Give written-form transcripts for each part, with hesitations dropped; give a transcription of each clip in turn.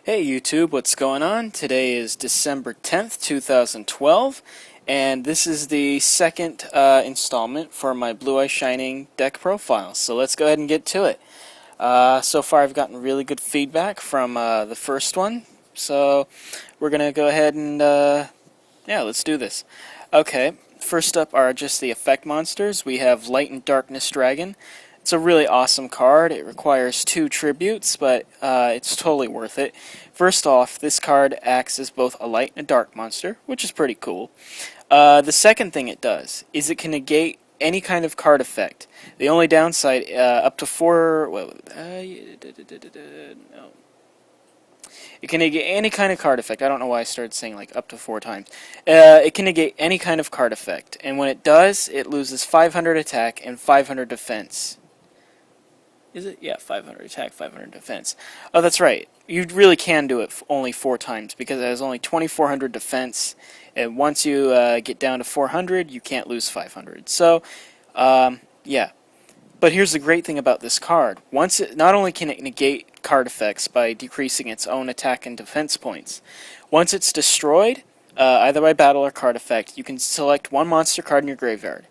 Hey YouTube, what's going on? Today is December 10th, 2012, and this is the second installment for my Blue Eye Shining deck profile. So let's go ahead and get to it. So far I've gotten really good feedback from the first one, so we're going to go ahead and, yeah, let's do this. Okay, first up are just the effect monsters. We have Light and Darkness Dragon. It's a really awesome card. It requires 2 tributes, but it's totally worth it. First off, this card acts as both a light and a dark monster, which is pretty cool. The second thing it does is it can negate any kind of card effect. The only downside, up to 4... no. It can negate any kind of card effect. I don't know why I started saying like up to 4 times. It can negate any kind of card effect, and when it does, it loses 500 attack and 500 defense. Is it? Yeah, 500 attack, 500 defense. Oh, that's right. You really can do it only 4 times because it has only 2400 defense, and once you get down to 400, you can't lose 500. So, yeah. But here's the great thing about this card. Once it, not only can it negate card effects by decreasing its own attack and defense points, once it's destroyed, either by battle or card effect, you can select one monster card in your graveyard,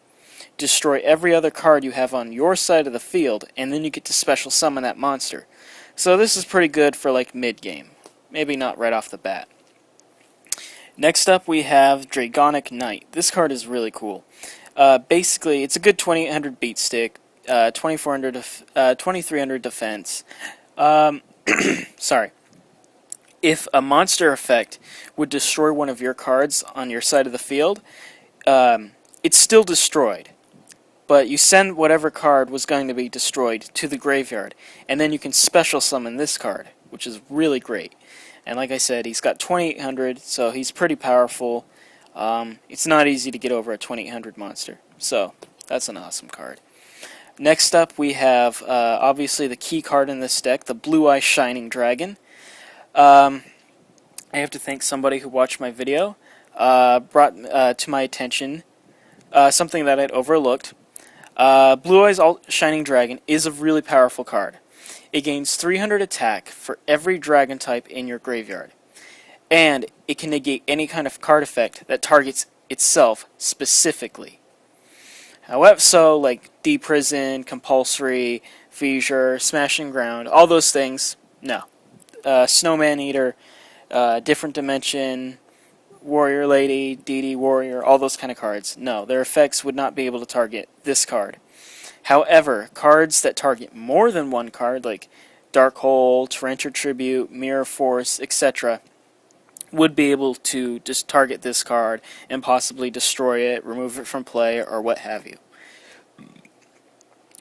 destroy every other card you have on your side of the field, and then you get to special summon that monster. So this is pretty good for like mid-game. Maybe not right off the bat. Next up we have Dragonic Knight. This card is really cool. Basically, it's a good 2800 beat stick, 2300 defense. Sorry. If a monster effect would destroy one of your cards on your side of the field, it's still destroyed. But you send whatever card was going to be destroyed to the graveyard, and then you can special summon this card, which is really great. And like I said, he's got 2800, so he's pretty powerful. It's not easy to get over a 2800 monster, so that's an awesome card. Next up, we have obviously the key card in this deck, the Blue Eye Shining Dragon. I have to thank somebody who watched my video, brought to my attention something that I'd overlooked. Blue Eyes Shining Dragon is a really powerful card. It gains 300 attack for every dragon type in your graveyard. And it can negate any kind of card effect that targets itself specifically. However, so like Deprison, Compulsory, Fissure, Smashing Ground, all those things, no. Snowman Eater, Different Dimension, Warrior Lady, DD Warrior, all those kind of cards. No, their effects would not be able to target this card. However, cards that target more than one card, like Dark Hole, Torrential Tribute, Mirror Force, etc., would be able to just target this card and possibly destroy it, remove it from play, or what have you.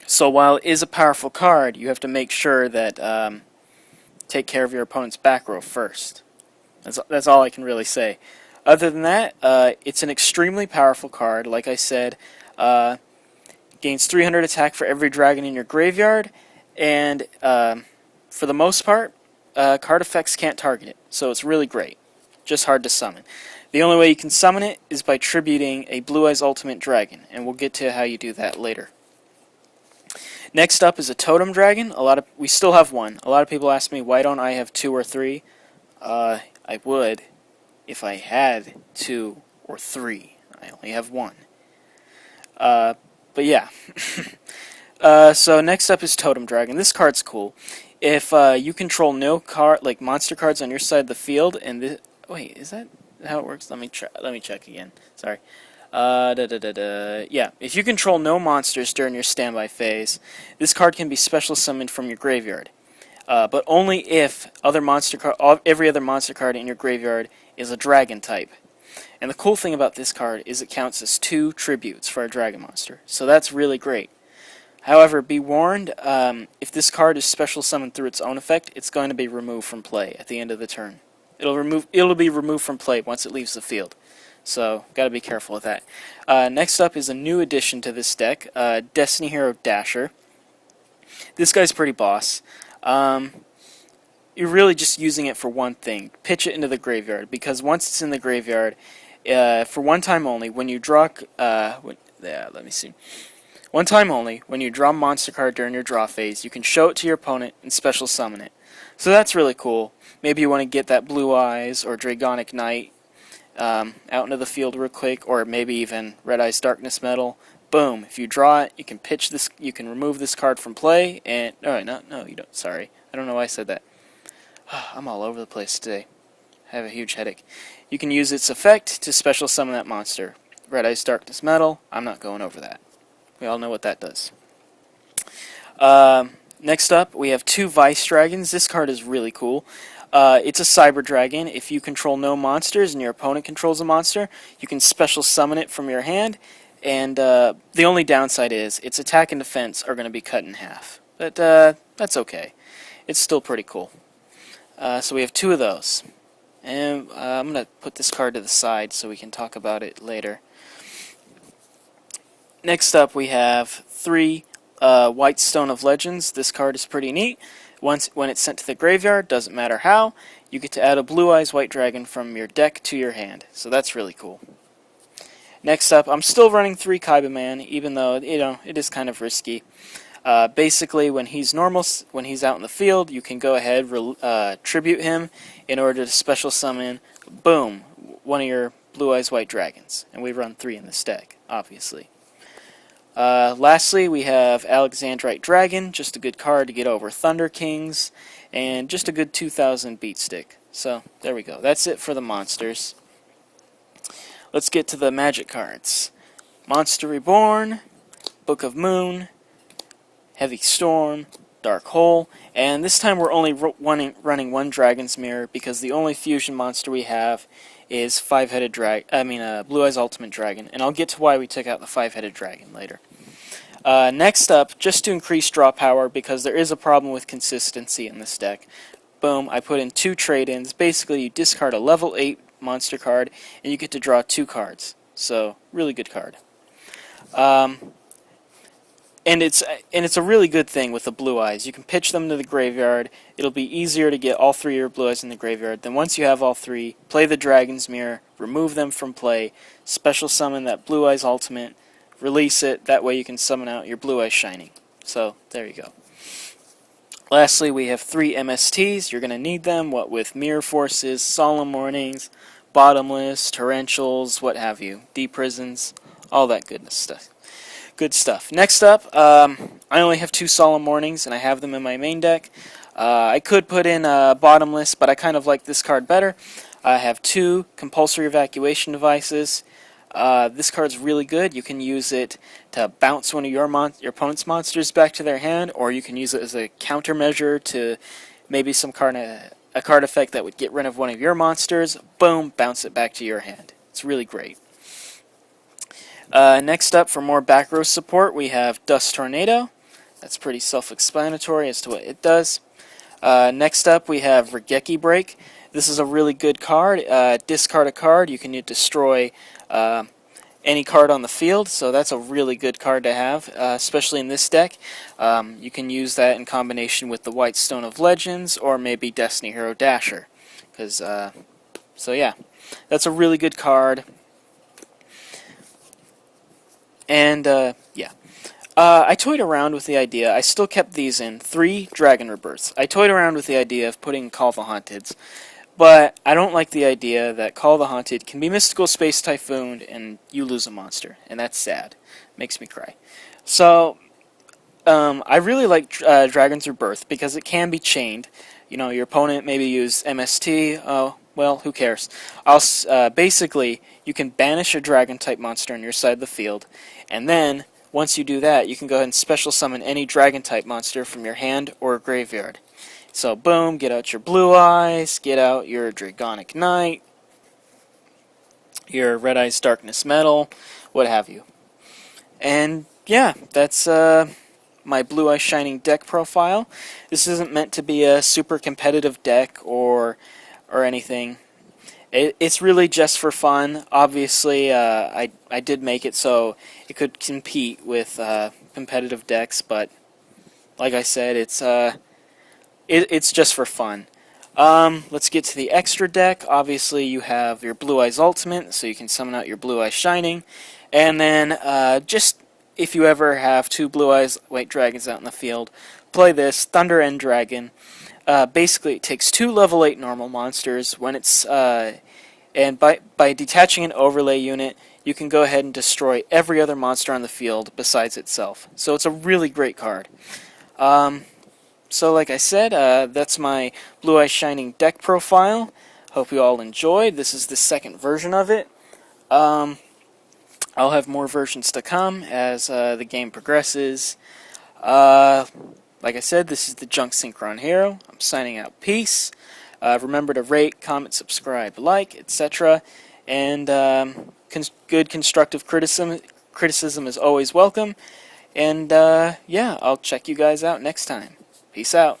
So while it is a powerful card, you have to make sure that take care of your opponent's back row first. That's all I can really say. Other than that, it's an extremely powerful card. Like I said, gains 300 attack for every dragon in your graveyard, and for the most part, card effects can't target it, so it's really great. Just hard to summon. The only way you can summon it is by tributing a Blue Eyes Ultimate Dragon, and we'll get to how you do that later. Next up is a Totem Dragon. We still have one. A lot of people ask me, why don't I have 2 or 3? I would if I had 2 or 3. I only have 1. But yeah. So next up is Totem Dragon. This card's cool. If you control no monster cards on your side of the field, and wait, is that how it works? Let me check again. Sorry. Yeah, if you control no monsters during your standby phase, this card can be special summoned from your graveyard. But only if every other monster card in your graveyard is a dragon type. And the cool thing about this card is it counts as 2 tributes for a dragon monster, so that's really great. However, be warned, if this card is special summoned through its own effect, it's going to be removed from play at the end of the turn. It'll be removed from play once it leaves the field. So, gotta be careful with that. Next up is a new addition to this deck, Destiny Hero Dasher. This guy's pretty boss. You're really just using it for one thing. Pitch it into the graveyard, because once it's in the graveyard, for one time only, when you draw... let me see. One time only, when you draw a monster card during your draw phase, you can show it to your opponent and special summon it. So that's really cool. Maybe you want to get that Blue Eyes or Dragonic Knight out into the field real quick, or maybe even Red Eyes Darkness Metal. Boom! If you draw it, you can pitch this. You can remove this card from play, and no, you don't. Sorry, I don't know why I said that. I'm all over the place today. I have a huge headache. You can use its effect to special summon that monster. Red Eyes Darkness Metal. I'm not going over that. We all know what that does. Next up, we have 2 Vice Dragons. This card is really cool. It's a Cyber Dragon. If you control no monsters and your opponent controls a monster, you can special summon it from your hand. And the only downside is its attack and defense are going to be cut in half. But that's okay. It's still pretty cool. So we have 2 of those. And I'm going to put this card to the side so we can talk about it later. Next up, we have 3 White Stone of Legends. This card is pretty neat. When it's sent to the graveyard, doesn't matter how, you get to add a Blue Eyes White Dragon from your deck to your hand. So that's really cool. Next up, I'm still running 3 Kaiba-Man, even though it is kind of risky. Basically, when he's out in the field, you can go ahead, tribute him in order to special summon, boom, one of your Blue Eyes White Dragons. And we run 3 in this deck, obviously. Lastly, we have Alexandrite Dragon, just a good card to get over Thunder Kings, and just a good 2000 beat stick. So, there we go. That's it for the monsters. Let's get to the magic cards. Monster Reborn, Book of Moon, Heavy Storm, Dark Hole, and this time we're only running 1 Dragon's Mirror because the only fusion monster we have is Blue Eyes Ultimate Dragon, and I'll get to why we took out the 5-headed dragon later. Next up, just to increase draw power, because there is a problem with consistency in this deck, boom, I put in 2 trade-ins. Basically, you discard a level 8 monster card, and you get to draw 2 cards. So, really good card. And it's a really good thing with the Blue Eyes. You can pitch them to the graveyard. It'll be easier to get all 3 of your Blue Eyes in the graveyard. Then once you have all 3, play the Dragon's Mirror, remove them from play, special summon that Blue Eyes Ultimate, release it, that way you can summon out your Blue Eyes Shining. So, there you go. Lastly, we have 3 MSTs. You're going to need them, what with Mirror Forces, Solemn Warnings, Bottomless, Torrentials, what have you, D-Prisons, all that goodness stuff. Good stuff. Next up, I only have 2 Solemn Warnings, and I have them in my main deck. I could put in Bottomless, but I kind of like this card better. I have 2 Compulsory Evacuation Devices. This card's really good. You can use it to bounce one of your opponent's monsters back to their hand, or you can use it as a countermeasure to maybe a card effect that would get rid of one of your monsters. Boom, bounce it back to your hand. It's really great. Next up, for more back row support, we have Dust Tornado. That's pretty self-explanatory as to what it does. Next up, we have Regeki Break. This is a really good card. Discard a card. You can destroy any card on the field, so that's a really good card to have, especially in this deck. You can use that in combination with the White Stone of Legends or maybe Destiny Hero Dasher. So yeah, that's a really good card. And, yeah. I toyed around with the idea, I still kept these in, 3 Dragon Rebirths. I toyed around with the idea of putting Call of the Haunteds, but I don't like the idea that Call of the Haunted can be Mystical Space Typhoon and you lose a monster, and that's sad. Makes me cry. So, I really like Dragon's Rebirth because it can be chained. You know, your opponent maybe use MST, oh, well, who cares? Basically, you can banish a Dragon-type monster on your side of the field, and then, once you do that, you can go ahead and special summon any Dragon-type monster from your hand or graveyard. So, boom, get out your Blue Eyes, get out your Dragonic Knight, your Red Eyes Darkness Metal, what have you. And, yeah, that's my Blue Eyes Shining deck profile. This isn't meant to be a super competitive deck or anything. It's really just for fun. Obviously, I did make it so it could compete with competitive decks, but like I said, it's just for fun. Let's get to the extra deck. Obviously, you have your Blue Eyes Ultimate, so you can summon out your Blue Eyes Shining, and then just if you ever have 2 Blue Eyes White Dragons out in the field, play this Thunder End Dragon. basically it takes 2 level 8 normal monsters when it's and by detaching an overlay unit, you can go ahead and destroy every other monster on the field besides itself. So it's a really great card. So like I said, that's my Blue Eyes Shining deck profile. Hope you all enjoyed. This is the second version of it. I'll have more versions to come as the game progresses. Like I said, this is the thejunksynchronhero. I'm signing out. Peace. Remember to rate, comment, subscribe, like, etc. And good constructive criticism is always welcome. And yeah, I'll check you guys out next time. Peace out.